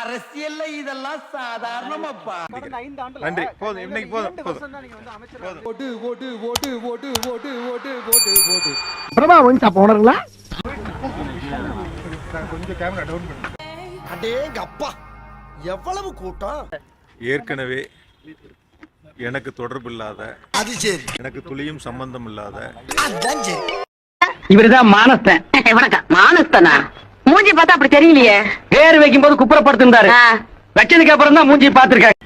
அரசியல்ல இதெல்லாம் சாதாரணமாப்பா. நன்றி. போதும், இன்னைக்கு போதும். ஓட்டு ஓட்டு ஓட்டு ஓட்டு ஓட்டு ஓட்டு ஓட்டு ஓட்டு. பிரபா ஒன்ஸ் அப்ப உணருங்களா? கொஞ்சம் கேமரா டவுன் பண்ணு. அடேங்க அப்பா, எவ்வளவு கூட்டம். ஏற்கனவே எனக்கு தொடர்பு இல்லாத, அது சரி, எனக்கு துளியும் சம்பந்தம் இல்லாத அதான் சரி. இவருதான் மானஸ்தன். வணக்கம். மானஸ்தனா? மூஞ்சி பார்த்தா அப்படி தெரியலையே. பேர் வைக்கும் போது குப்புறப்படுத்திருந்தாரு. வச்சதுக்கு அப்புறம் தான் மூஞ்சி பார்த்திருக்காங்க.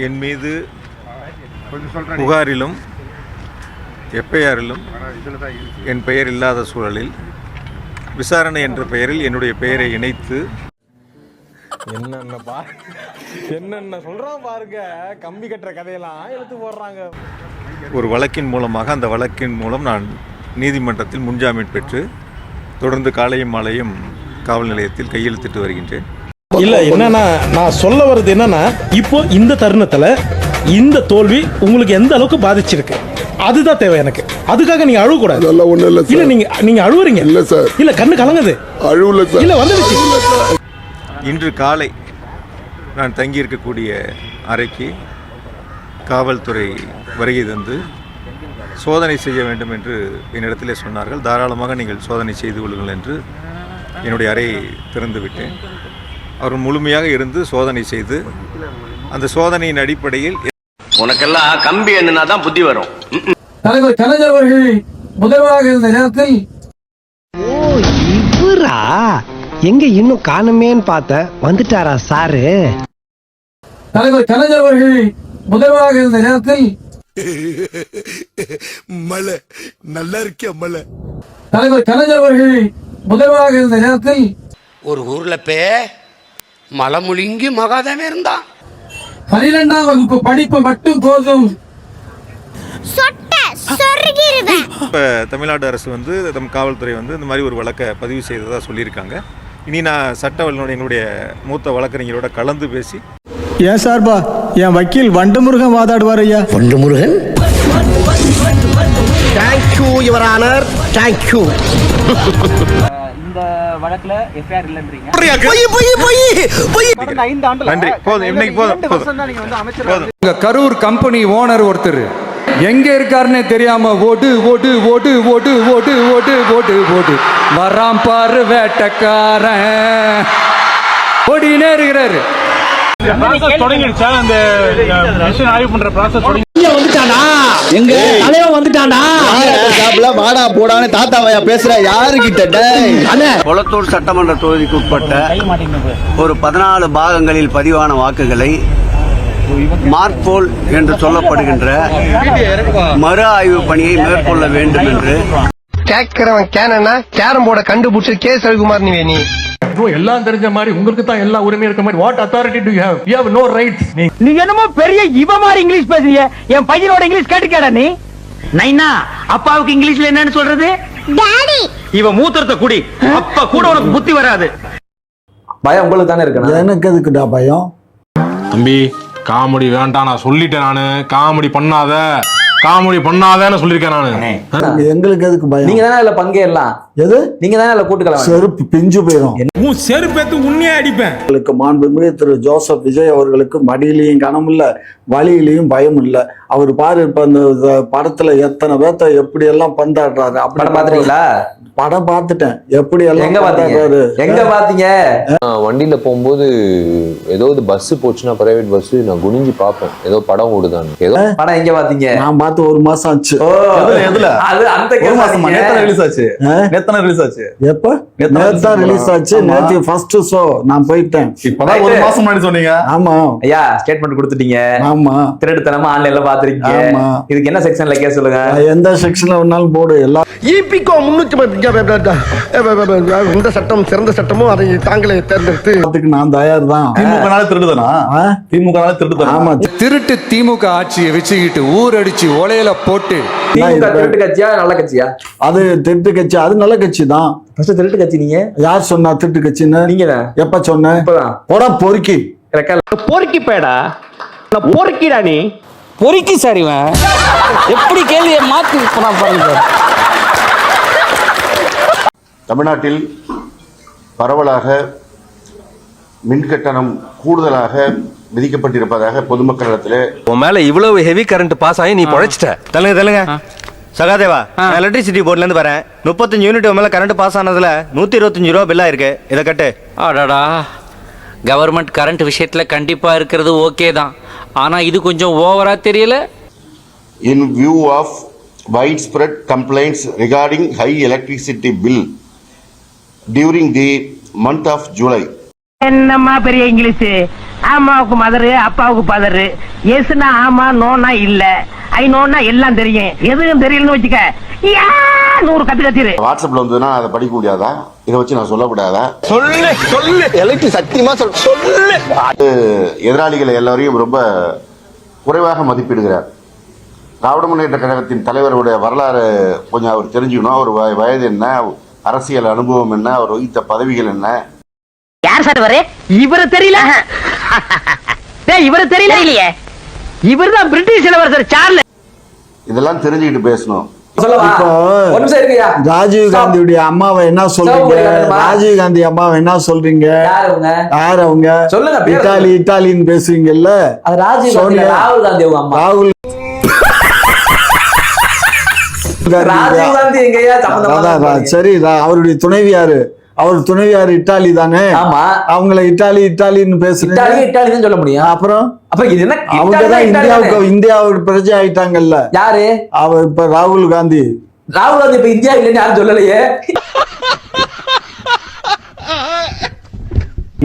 என் மீது புகாரிலும் எஃப்ஐஆரிலும் என் பெயர் இல்லாத சூழலில் விசாரணை என்ற பெயரில் என்னுடைய பெயரை இணைத்து என்னென்ன சொல்றான் பாருங்க. கம்பி கட்டுற கதையெல்லாம் எடுத்து போடுறாங்க. ஒரு வழக்கின் மூலமாக, அந்த வழக்கின் மூலம் நான் நீதிமன்றத்தில் முன்ஜாமீன் பெற்று தொடர்ந்து காலையும் மாலையும் காவல் நிலையத்தில் கையெழுத்திட்டு வருகின்றேன். இல்ல, என்னன்னா நான் சொல்ல வர்றது என்னன்னா, இப்போ இந்த தருணத்துல இந்த தோல்வி உங்களுக்கு எந்த அளவுக்கு பாதிச்சிருக்கு அதுதான் தேவை எனக்கு. அதுக்காக நீங்க அழுவ கூடாது. இல்ல, நீங்க அழுவுறீங்க. இல்ல சார், இல்ல கண்ணு கலங்குது. அழுவல சார். இல்ல வந்துடுச்சு. இன்று காலை நான் தங்கியிருக்கக்கூடிய அறைக்கு காவல்துறை வருகை தந்து சோதனை செய்ய வேண்டும் என்று என்னிடத்திலே சொன்னார்கள். தாராளமாக நீங்கள் சோதனை செய்து கொள்ளுங்கள் என்று என்னுடைய அறையை திறந்து விட்டேன். அவர் முழுமையாக இருந்து சோதனை செய்து அந்த சோதனையின் அடிப்படையில் உனக்கெல்லாம் கம்பி என்னன்னா தான் புத்தி வரும். தலைவர் கலைஞர் அவர்கள் முதல்வராக இருந்த நேரத்தில் இவரா எங்க இன்னும் காணுமேன்னு பார்த்த வந்துட்டாரா சாரு? தலைவர் கலைஞர் அவர்கள் முதல்வராக இருந்த நேரத்தில் மலை நல்லா இருக்கியா மலை. தலைவர் கலைஞர் அவர்கள் முதல்வராக இருந்த நேரத்தில் ஒரு ஊர்ல மலை முழுங்கி மகாதேவன் இருந்தான். 12ஆம் வகுப்பு படிப்பு மட்டும் போதும். இப்போ தமிழ்நாடு அரசு வந்து நம் காவல்துறை வந்து இந்த மாதிரி ஒரு வழக்கை பதிவு செய்ததாக சொல்லியிருக்காங்க. இனி நான் சட்ட வல்லுநர் என்னுடைய மூத்த வழக்கறிஞரோட கலந்து பேசி ஏன் சார்பா என் வக்கீல் வண்டமுருகன் வாதாடுவார் ஐயா. Vandamurugan, thank you your honour, thank you. இந்த வழக்குல எஃப்ஐஆர் இல்லன்றீங்க. நன்றி. போதும், இன்னைக்கு போதும். கரூர் கம்பெனி ஓனர் ஒருத்தர் எங்க இருக்காருன்னே தெரியாம ஓட்டு ஓட்டு ஓட்டு ஓட்டு ஓட்டு ஓட்டு ஓட்டு ஓட்டு வராம் பாரு வேட்டக்காரன் ஓடினே இருக்கிறாரு. தொடங்கிடுச்சா அந்த ஆய்வு பண்ற ப்ராசஸ்? வந்துட்டானா? எங்க தலைவன் வந்துட்டானா? வாடா போடான்னு தாத்தாவையா பேசுற யாருகிட்ட? கொளத்தூர் சட்டமன்ற தொகுதிக்கு உட்பட்ட ஒரு 14 பாகங்களில் பதிவான வாக்குகளை மார்க்போல் என்று சொல்லப்படுகின்ற மறு ஆய்வு பணியை மேற்கொள்ள வேண்டும் என்று கேட்கிறவன் கேனா கேரம் போர்டை கண்டுபிடிச்சு கேஸ் ரவிக்குமார் நீ எல்லாம் தெரிஞ்ச மாதிரி உங்களுக்கு தான் எல்லா உரிமையும் இருக்க மாதிரி what authority to you have? You have no rights. நீங்க என்னமோ பெரிய இவ மாதிரி இங்கிலீஷ் பேசுறீங்க. என் பையனோட இங்கிலீஷ் கேட்டுக்கடா நீ. நைனா அப்பாவுக்கு இங்கிலீஷ்ல என்னன்னு சொல்றது? டாடி. இவ மூத்திரத்தை குடி, அப்ப கூட உனக்கு புத்தி வராது. பயம் உங்களுக்கு தானே இருக்கு. எனக்கு எதுக்குடா பயம்? தம்பி காமெடி வேண்டாம், நான் சொல்லிட்டேன். நானு காமெடி பண்ணாதேன்னு சொல்லிருக்கேன் நானு. எங்களுக்கு எதுக்கு பயம்? நீங்க தானே அதுல பங்கேறலாம். எது? நீங்க தானே அதுல கூட்டுக்கலாம். செருப்பு பிஞ்சு போயிடும். உன் செருப்பேத்து உன்னையே அடிப்பேன். மாண்புமிகு திரு ஜோசப் விஜய் அவர்களுக்கு மடியிலையும் கனம் இல்ல, வழியிலையும் பயம் இல்ல. அவர் பாரு இப்ப அந்த படத்துல எத்தனை பேர்த்த எப்படி எல்லாம் பந்தாடுறாரு. அப்படி பாத்துறீங்களா? படம் பார்த்துட்டேன். எப்படி எல்லாம் எங்க பாத்தீங்க? வண்டியில போகும்போது ஏதோ பஸ் போச்சுன்னா பிரைவேட் பஸ், நான் குனிஞ்சு பாப்பேன் ஏதோ படம் ஓடுதான். ஏதோ படம் எங்க பாத்தீங்க? நான் பார்த்து 1 மாசம் ஆச்சு. எதுல? அது அந்த ரிலீஸ் ஆச்சு. நேத்து ரிலீஸ் ஆச்சு. எப்ப? நேத்து ரிலீஸ் ஆச்சு. நேத்து ஃபர்ஸ்ட் ஷோ நான் போயிட்டேன். இப்பதான் 1 மாசம் முன்னாடி சொன்னீங்க. ஆமா ஐயா, ஸ்டேட்மென்ட் கொடுத்துட்டீங்க. ஆமா, திருடுத்தனமா ஆன்லைன்ல பாத்துறீங்க. இதுக்கு என்ன செக்ஷன்ல கேஸ் சொல்லுங்க? எந்த செக்ஷன்ல வேணாலும் போடு. எல்லாம் ஈபிகோ 300 இந்த சட்டம் சிறந்த சட்டமும் அதை தாங்களே தேர்ந்தெடுத்து அதுக்கு நான் தயார் தான். திமுகனால திருடுதானா? திமுகனால திருடுதானா? ஆமா, திருட்டு திமுக ஆட்சியை வச்சுக்கிட்டு ஊரடிச்சு ஒலையில போட்டு. திமுக திருட்டு கட்சியா நல்ல கட்சியா? அது திருட்டு கட்சி. அது நல்ல கட்சி தான். திருட்டு கட்சி நீங்க யார் சொன்னா திருட்டு கட்சின்னு? நீங்க எப்ப சொன்ன? போடா பொறுக்கி. பொறுக்கி பேடா, பொறுக்கிடா நீ. பொறுக்கி சரிவன் எப்படி கேள்வியை மாத்தி பாருங்க. தமிழ்நாட்டில் பரவலாக மின் கட்டணம் கூடுதலாக விதிக்கப்பட்டிருப்பதாக பொதுமக்களிடத்திலே உன் மேல இவ்வளவு ஹெவி கரண்ட் பாஸ் ஆகி நீ பொழைச்சிட்ட. தள்ளுங்க சகாதேவா, எலக்ட்ரிசிட்டி போர்ட்ல இருந்து வரேன். 35 யூனிட் மேல கரண்ட் பாஸ் ஆனதுல 125 ரூபா பில்லா இருக்கு. இதை கட்டு. அடடா, கவர்மெண்ட் கரண்ட் விஷயத்துல கண்டிப்பா இருக்கிறது ஓகே தான், ஆனா இது கொஞ்சம் ஓவரா தெரியல. in view of widespread complaints regarding high electricity bill during the month of July. என்னம்மா பெரிய இங்கிலீஷ்? ஆமாவுக்கு மதரு, அப்பாவுக்கு பதரு. எஸ்னா ஆமா, நோனா இல்ல. ஐ நோனா எல்லாம் தெரியும், எதுவும் தெரியலன்னு வச்சுக்க 100 கத்து கத்திரு. வாட்ஸ்அப்ல வந்ததுன்னா அதை படிக்க முடியாதா? இதை வச்சு நான் சொல்லக்கூடாதா? சொல்லு எலக்ட்ரிக் சத்தியமா சொல்லு. எதிராளிகளை எல்லாரையும் ரொம்ப குறைவாக மதிப்பிடுகிறார். திராவிட முன்னேற்ற கழகத்தின் தலைவருடைய வரலாறு கொஞ்சம் அவர் தெரிஞ்சுக்கணும். அவர் வயது என்ன, அரசியல் அனுபவம் என்ன, அவர் வகித்த பதவிகள் என்ன. யார் சார் இவரு? இவரு தெரியல? இவரு தெரியல இல்லையே. இவர் தான் பிரிட்டிஷ் இளவரசர் சார்லஸ். இதெல்லாம் தெரிஞ்சுக்கிட்டு பேசணும். இப்போ ராஜீவ் காந்தியுடைய அம்மாவை என்ன சொல்றீங்க? ராஜீவ் காந்தி அம்மாவை என்ன சொல்றீங்க? யார் அவங்க? சொல்லுங்க. இட்டாலின்னு பேசுறீங்கல்ல, அது ராஜீவ் காந்தி, ராகுல் காந்தி அவங்க அம்மா. ராஜீவ் காந்தி எங்கயா சம்பந்தமா? சரி, அவருடைய துணைவியாரு, அவர் துணைவியார் இட்டாலி தானே? ஆமா. அவங்கள இட்டாலின்னு பேசுறீங்க. இட்டாலி தான் சொல்ல முடியும். அப்புறம் இது என்ன? அவங்கதான் இந்தியாவுக்கு பிரஜை ஆயிட்டாங்கல்ல. யாரு? அவர் இப்ப ராகுல் காந்தி. ராகுல் காந்தி இப்ப இந்தியா இல்லைன்னு யாரும் சொல்லலையே.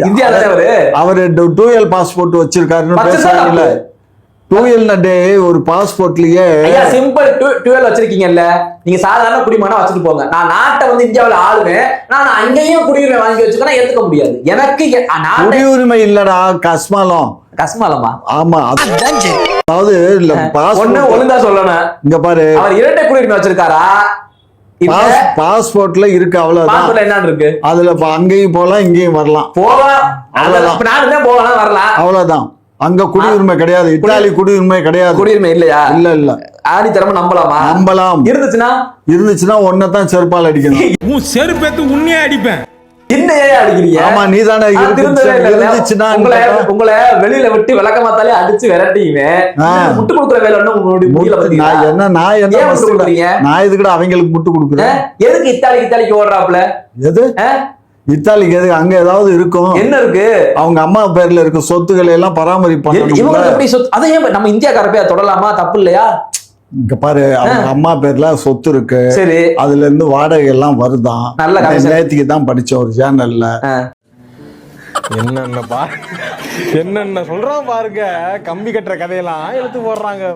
இந்தியா தானே அவரு 2L பாஸ்போர்ட் வச்சிருக்காருன்னு பேசுறாங்கல்ல. 2L ஒரு பாஸ்போர்ட்லயே சிம்பிள் 2L வச்சிருக்கீங்கல்ல. நீங்க சாதாரண குடிமகனா வச்சுட்டு போங்க. நான் நாட்டை வந்து இந்தியாவில் ஆளுவேன், நான் அங்கேயும் குடியுரிமை வாங்கி வச்சுக்கணும், ஏத்துக்க முடியாது. எனக்கு குடியுரிமை இல்லடா, கஸ்மாலம். கஸ்மாலமா? ஆமா, அதாவது ஒழுங்கா சொல்லணும். இங்க பாரு, அவர் இரட்டை குடியுரிமை வச்சிருக்காரா? பாஸ்போர்ட்ல இருக்கு, அவ்வளவுதான். என்ன இருக்கு அதுல? அங்கேயும் போலாம், இங்கேயும் வரலாம். போகலாம், போகலாம், வரலாம், அவ்வளவுதான். அங்க குடியுரிமை கிடையாது. இத்தாலி குடியுரிமை கிடையாது. குடியுரிமை இல்லையா? இல்ல ஆணித்தரமா நம்பலாமா? நம்பலாம். இருந்துச்சுன்னா ஒன்னதான் செருப்பால் அடிக்கணும். உன் செருப்பேத்து உன்னையே அடிப்பேன். என்ன அடிக்கிறீங்க? ஆமா, நீ தானே இருந்துச்சுன்னா உங்களை வெளியில விட்டு விளக்க மாத்தாலே அடிச்சு விரட்டிங்க. முட்டு கொடுக்குற வேலை என்ன? நான் எதுக்குடா அவங்களுக்கு முட்டு கொடுக்குறேன்? எதுக்கு இத்தாலிக்கு ஓடுறாப்ல? எது இத்தாலிக்கு? எது? அங்க ஏதாவது இருக்கும். என்ன இருக்கு? அவங்க அம்மா பேர்ல இருக்க சொத்துக்களை எல்லாம் பராமரிப்பாங்க. அதையும் நம்ம இந்தியாக்காரப்ப தொடலாமா? தப்பு இல்லையா? இங்க பாரு, அவங்க அம்மா பேர்ல சொத்து இருக்கு. சரி, அதுல இருந்து வாடகை எல்லாம் வருதான். நல்ல நேத்திக்கு தான் படிச்ச ஒரு சேனல்ல. என்னென்ன சொல்றான் பாருங்க. கம்பி கட்டுற கதையெல்லாம் எடுத்து போடுறாங்க.